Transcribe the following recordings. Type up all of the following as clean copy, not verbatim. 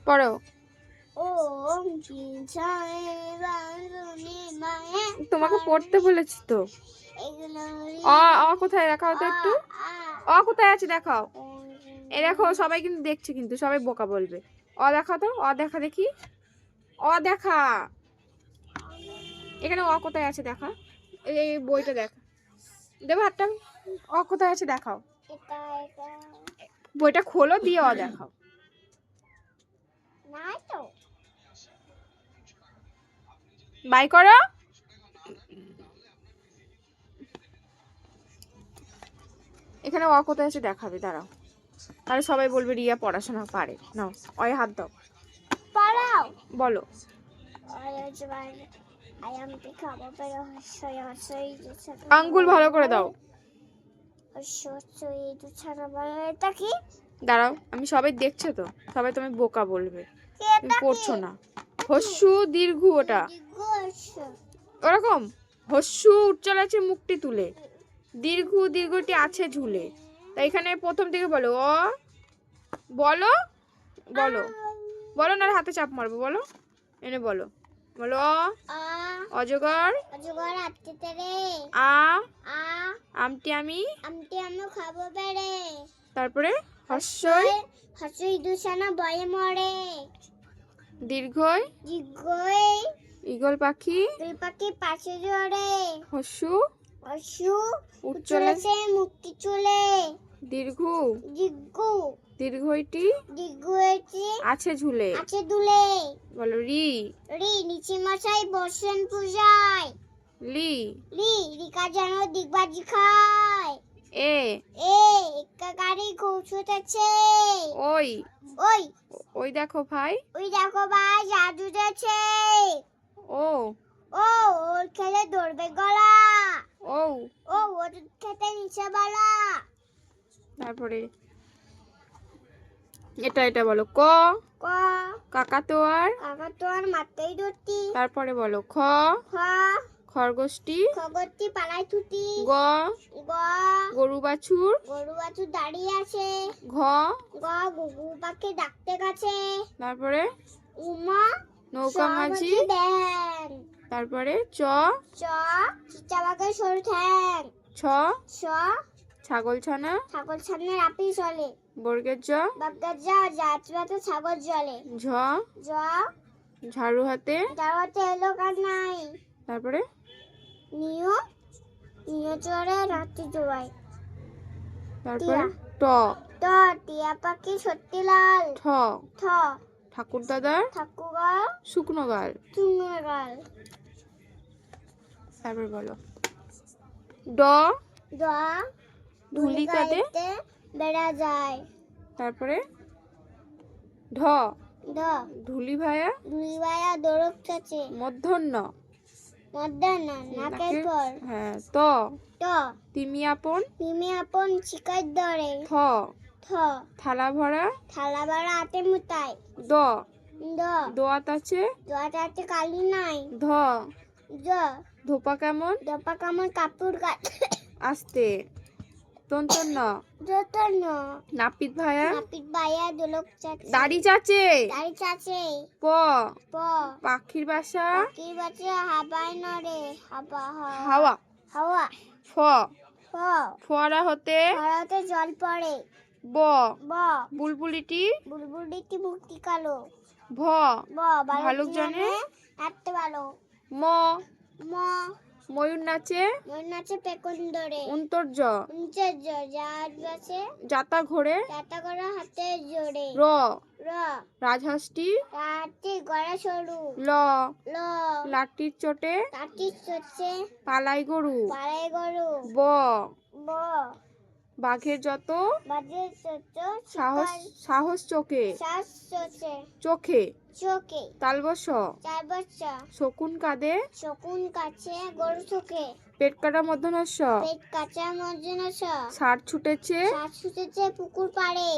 পড়ো। তোমাকে পড়তে বলেছি তো। অ কোথায় দেখাও তো একটু। কোথায় আছে দেখাও। এই দেখো সবাই কিন্তু দেখছে, কিন্তু সবাই বোকা বলবে। দেখাও তো, দেখা দেখি। দেখা, এখানে কোথায় আছে দেখা। এই বইটা দেখা, দেবো হাতটা। কোথায় আছে দেখাও। বইটা খোলো দিয়ে দেখাও। বাই করো। এখানে কোথায় আছে দেখাবে, দাঁড়াও। তাহলে সবাই বলবে রিয়া পড়াশোনা পারে। নাও হাত দাও, বলো। আঙ্গুল ভালো করে দাও। দাঁড়াও, আমি সবাই দেখছে তো, সবাই তুমি বোকা বলবে, পড়ছো না। হস্যু দীর্ঘ, ওটা ওরকম। হস্যু উচ্চারণ আছে মুখটি তুলে, দীর্ঘ দীর্ঘটি আছে ঝুলে। তাই এখানে প্রথম থেকে বলো। বলো বলো বলো, না হাতে চাপ মারবো। বলো, এনে বলো। বলো অজগর আমটি আমি খাবো পেরে। তারপরে হস্যই দুষানা বয়ে মরে। দীর্ঘই ঈগল পাখি পাশে জড়ে। হস্যু উচ্চারণে মুক্তি চলে। দীর্ঘ দীর্ঘইটি আছে ঝুলে। বলো রি নিচে মশাই বসেন পূজায়। রিকা যেন দিগবাজি খায়। গাড়ি ঘুষুতেছে। ওই দেখো ভাই জাদু যাচ্ছে। ওর খেলে দৌড়বে গলা। ওর খেতে নিচে বলা। তারপরে এটা বলো। কাকাতোয়ার মাথায় ধরতি। তারপরে বলো খরগোশটি পালায় ছুটি। গরু বাছুর দাঁড়িয়ে আছে। ঘুঘু পাখি ডাকতে গেছে। তারপরে উমা নৌকা মাঝি। তারপরে চিচাবাগের সরু ঠ্যাং। ছাগল ছানা রাপি চলে। বর্গের ছাগল জলে। ঝাড়ু হাতে এলো কার নাই। তারপরে নিও চড়ে রাত্রি জোয়াই। তারপরে টিয়া পাখি সত্যি লাল। ঠাকুর দাদার শুকনো গাল। তারপরে বলো ধুলি কাঁদে বেড়া যায়। তারপরে ধুলি ভায়া দৌড়চ্ছে। মূর্ধন্য নাকের পর। হ্যাঁ তিমি আপন শিকার ধরে। থালা ভরা হাতে মুতায়। দোয়াত আছে কালি নাই। ধোপা কেমন কাপড় আস্তে। তন্তন্য নাপিত ভায়া দাড়ি চাচে। পাখির বাসা হাওয়ায় নড়ে। হাওয়া ফোয়ারা হতে জল পড়ে। বুলবুলিটি মুক্তি কালো। ভালুক জানে হাঁটতে ভালো। ময়ূর নাচে পেকন ধরে। অন্তর্য যাতা ঘোড়ে হাতে জোড়ে। রাজহাঁসটি গড়া সরু। লাঠির চোটে পালাই গরু। বাঘের যত সাহস চোখে। তালবস শকুন কাঁদে গরু চোখে। পেট কাটা মধ্যনস্য ষাঁড় ছুটেছে পুকুর পাড়ে।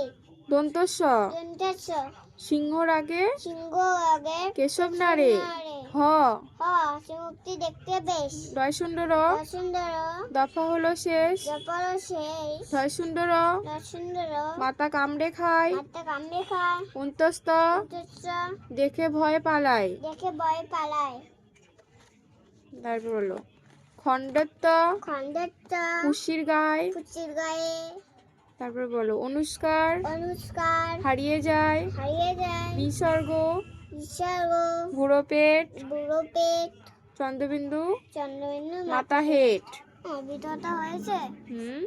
দন্তস্য সিংহর আগে কেশব নাড়ে। হ হাসি মুক্তি দেখতে বেশ। ডয় সুন্দর সুন্দর দফা হলো শেষ জপর শেষ। ধয় সুন্দর সুন্দর মাথা কামড়ে খায় মাথা কামড়ে খায়। অন্তস্ত তুচ্ছ দেখে ভয় পালায়। দেখে ভয় পালায়। তারপর হলো খণ্ডত্ব খণ্ডত্ব খুশির গায়। কুচির গায়ে। তারপর বলো অনুষ্কার অনুষ্কার হারিয়ে যায়। হারিয়ে যায়। বিসর্গ বিসর্গ বুড়ো পেট বুড়ো পেট। চন্দ্রবিন্দু চন্দ্রবিন্দু মাথা হেট। ভিডিওটা হয়েছে। হুম